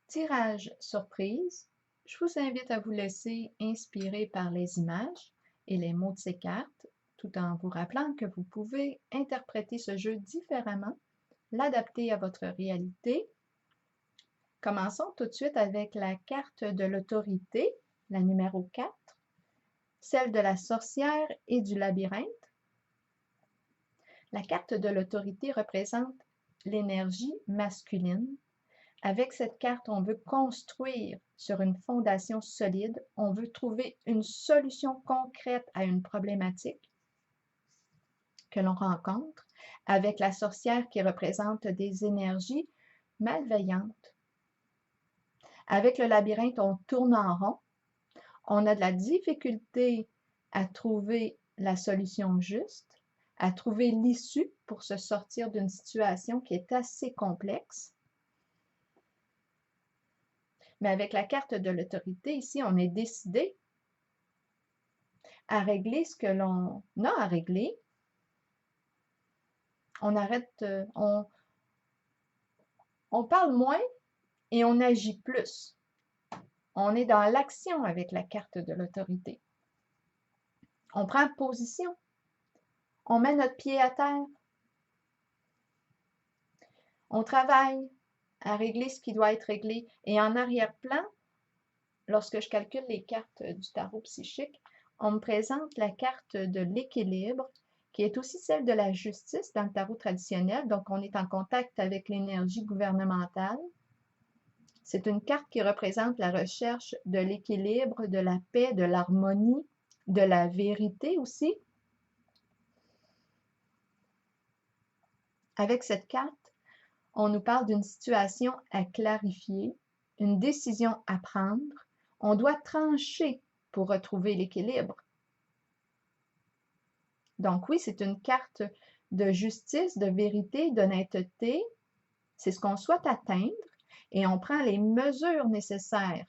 Tirage surprise, je vous invite à vous laisser inspirer par les images et les mots de ces cartes, tout en vous rappelant que vous pouvez interpréter ce jeu différemment, l'adapter à votre réalité. Commençons tout de suite avec la carte de l'autorité, la numéro 4, celle de la sorcière et du labyrinthe. La carte de l'autorité représente l'énergie masculine. Avec cette carte, on veut construire sur une fondation solide. On veut trouver une solution concrète à une problématique que l'on rencontre. Avec la sorcière qui représente des énergies malveillantes. Avec le labyrinthe, on tourne en rond. On a de la difficulté à trouver la solution juste, à trouver l'issue pour se sortir d'une situation qui est assez complexe. Mais avec la carte de l'autorité, ici, on est décidé à régler ce que l'on a à régler. On arrête, on parle moins et on agit plus. On est dans l'action avec la carte de l'autorité. On prend position. On met notre pied à terre. On travaille à régler ce qui doit être réglé. Et en arrière-plan, lorsque je calcule les cartes du tarot psychique, on me présente la carte de l'équilibre, qui est aussi celle de la justice dans le tarot traditionnel. Donc, on est en contact avec l'énergie gouvernementale. C'est une carte qui représente la recherche de l'équilibre, de la paix, de l'harmonie, de la vérité aussi. Avec cette carte, on nous parle d'une situation à clarifier, une décision à prendre. On doit trancher pour retrouver l'équilibre. Donc oui, c'est une carte de justice, de vérité, d'honnêteté. C'est ce qu'on souhaite atteindre et on prend les mesures nécessaires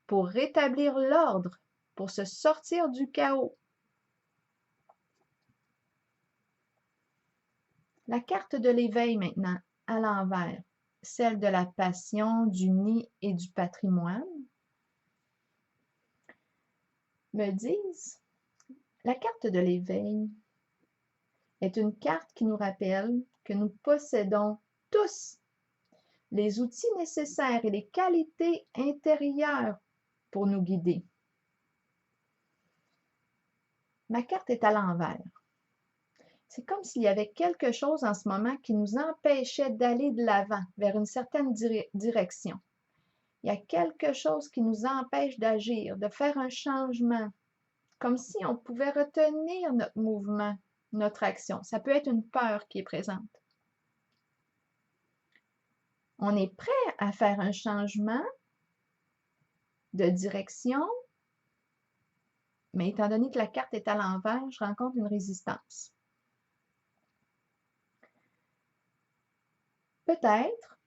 pour rétablir l'ordre, pour se sortir du chaos. La carte de l'éveil maintenant, à l'envers, celle de la passion, du nid et du patrimoine, me disent, la carte de l'éveil est une carte qui nous rappelle que nous possédons tous les outils nécessaires et les qualités intérieures pour nous guider. Ma carte est à l'envers. C'est comme s'il y avait quelque chose en ce moment qui nous empêchait d'aller de l'avant vers une certaine direction. Il y a quelque chose qui nous empêche d'agir, de faire un changement, comme si on pouvait retenir notre mouvement, notre action. Ça peut être une peur qui est présente. On est prêt à faire un changement de direction, mais étant donné que la carte est à l'envers, je rencontre une résistance. Peut-être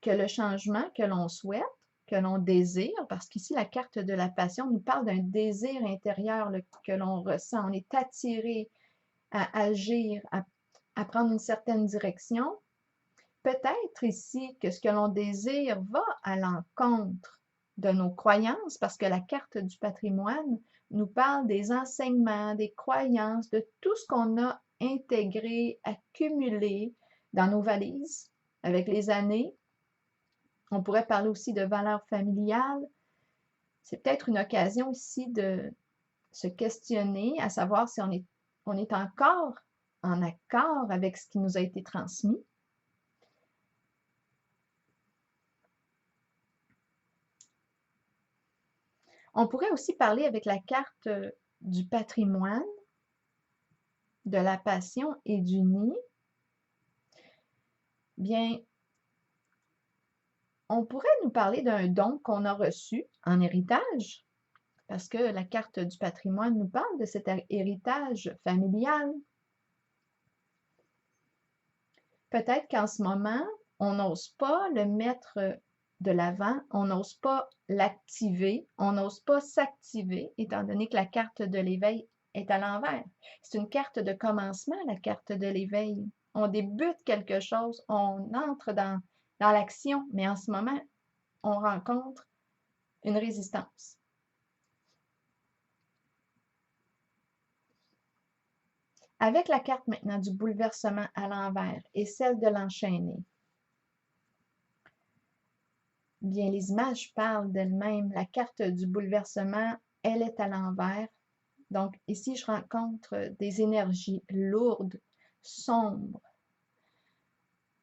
que le changement que l'on souhaite, que l'on désire, parce qu'ici la carte de la passion nous parle d'un désir intérieur que l'on ressent, on est attiré à agir, à prendre une certaine direction. Peut-être ici que ce que l'on désire va à l'encontre de nos croyances, parce que la carte du patrimoine nous parle des enseignements, des croyances, de tout ce qu'on a intégré, accumulé dans nos valises avec les années. On pourrait parler aussi de valeurs familiales. C'est peut-être une occasion ici de se questionner, à savoir si on est encore en accord avec ce qui nous a été transmis. On pourrait aussi parler avec la carte du patrimoine, de la passion et du nid. Bien, on pourrait nous parler d'un don qu'on a reçu en héritage, parce que la carte du patrimoine nous parle de cet héritage familial. Peut-être qu'en ce moment, on n'ose pas le mettre de l'avant, on n'ose pas l'activer, on n'ose pas s'activer, étant donné que la carte de l'éveil est à l'envers. C'est une carte de commencement, la carte de l'éveil. On débute quelque chose, on entre dans l'action, mais en ce moment, on rencontre une résistance. Avec la carte maintenant du bouleversement à l'envers et celle de l'enchaîné, bien, les images parlent d'elles-mêmes. La carte du bouleversement, elle est à l'envers. Donc, ici, je rencontre des énergies lourdes, sombres,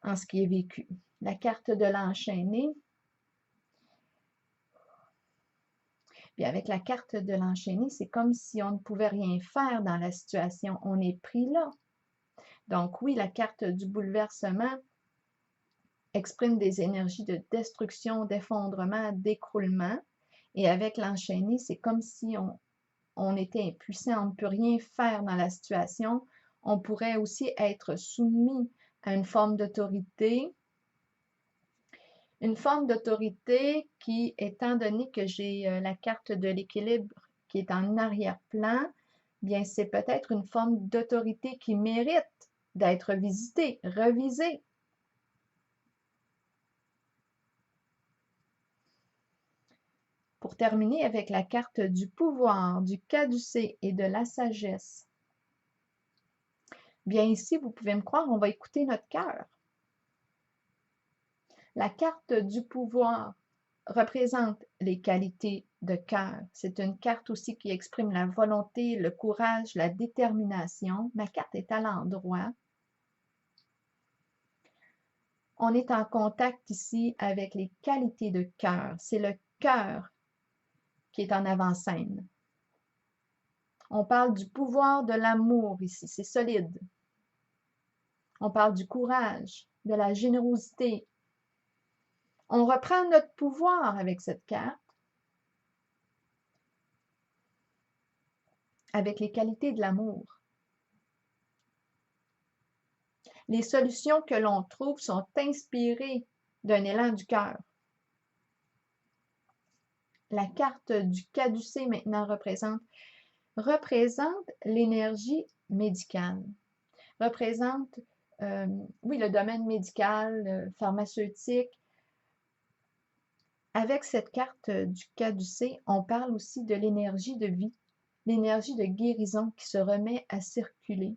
en ce qui est vécu. La carte de l'enchaîné, puis avec la carte de l'enchaîné, c'est comme si on ne pouvait rien faire dans la situation. On est pris là. Donc oui, la carte du bouleversement exprime des énergies de destruction, d'effondrement, d'écroulement. Et avec l'enchaîné, c'est comme si on était impuissant, on ne peut rien faire dans la situation. On pourrait aussi être soumis à une forme d'autorité qui, étant donné que j'ai la carte de l'équilibre qui est en arrière-plan, bien, c'est peut-être une forme d'autorité qui mérite d'être visitée, revisée. Pour terminer avec la carte du pouvoir, du caducée et de la sagesse, bien ici, vous pouvez me croire, on va écouter notre cœur. La carte du pouvoir représente les qualités de cœur. C'est une carte aussi qui exprime la volonté, le courage, la détermination. Ma carte est à l'endroit. On est en contact ici avec les qualités de cœur. C'est le cœur qui est en avant-scène. On parle du pouvoir de l'amour ici, c'est solide. On parle du courage, de la générosité. On reprend notre pouvoir avec cette carte, avec les qualités de l'amour. Les solutions que l'on trouve sont inspirées d'un élan du cœur. La carte du caducée maintenant représente l'énergie médicale, représente, oui, le domaine médical, pharmaceutique. Avec cette carte du caducée, on parle aussi de l'énergie de vie, l'énergie de guérison qui se remet à circuler.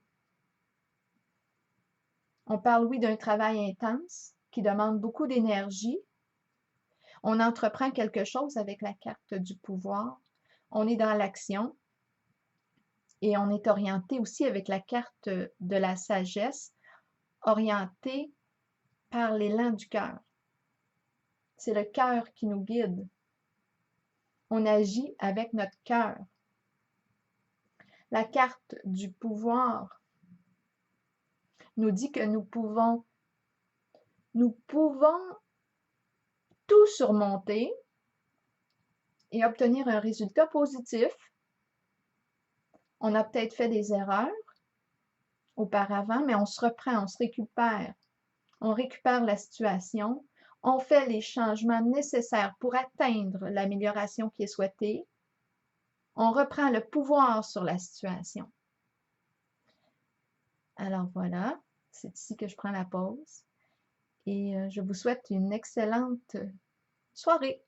On parle, oui, d'un travail intense qui demande beaucoup d'énergie. On entreprend quelque chose avec la carte du pouvoir. On est dans l'action et on est orienté aussi avec la carte de la sagesse, orienté par l'élan du cœur. C'est le cœur qui nous guide. On agit avec notre cœur. La carte du pouvoir nous dit que nous pouvons tout surmonter et obtenir un résultat positif. On a peut-être fait des erreurs auparavant, mais on se reprend, on se récupère. On récupère la situation, on fait les changements nécessaires pour atteindre l'amélioration qui est souhaitée. On reprend le pouvoir sur la situation. Alors voilà, c'est ici que je prends la pause et je vous souhaite une excellente soirée.